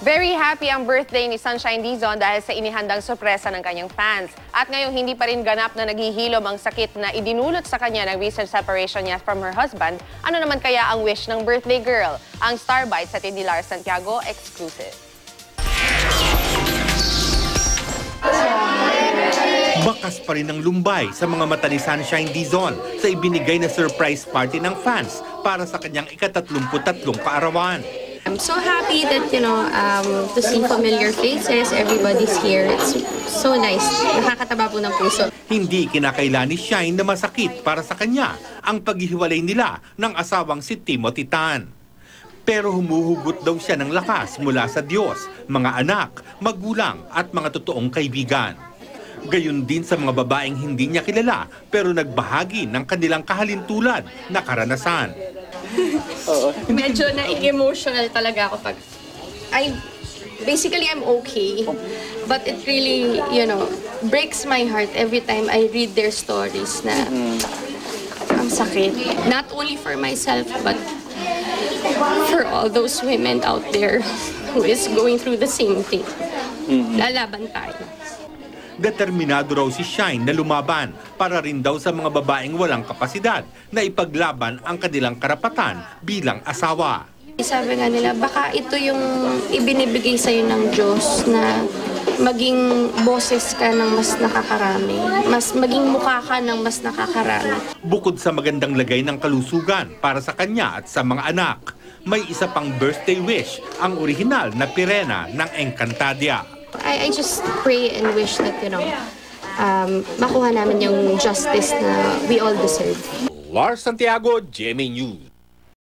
Very happy ang birthday ni Sunshine Dizon dahil sa inihandang sorpresa ng kanyang fans. At ngayong hindi pa rin ganap na naghihilom ang sakit na idinulot sa kanya ng recent separation niya from her husband, ano naman kaya ang wish ng birthday girl? Ang Star Bites sa Tindilar Santiago exclusive. Bakas pa rin ang lumbay sa mga mata ni Sunshine Dizon sa ibinigay na surprise party ng fans para sa kanyang ika-33 kaarawan. I'm so happy that, to see familiar faces, everybody's here. It's so nice. Nakakataba po ng puso. Hindi kinakailan ni Shine na masakit para sa kanya ang paghihiwalay nila ng asawang si Timothy Tan. Pero humuhugot daw siya ng lakas mula sa Diyos, mga anak, magulang at mga totoong kaibigan. Gayon din sa mga babaeng hindi niya kilala pero nagbahagi ng kanilang kahalintulad na karanasan. Medyo na-emotional talaga ako pag... Basically, I'm okay. But it really, breaks my heart every time I read their stories na ang sakit. Not only for myself, but for all those women out there who is going through the same thing. Lalaban tayo. Determinado raw si Shine na lumaban para rin daw sa mga babaeng walang kapasidad na ipaglaban ang kanilang karapatan bilang asawa. Sabi nga nila, baka ito yung ibinibigay sa'yo ng Diyos na maging boses ka ng mas nakakarami, maging mukha ka ng mas nakakarami. Bukod sa magandang lagay ng kalusugan para sa kanya at sa mga anak, may isa pang birthday wish ang orihinal na pirena ng Encantadia. I just pray and wish that, makuha namin yung justice na we all deserve. Lars Santiago, GMA News.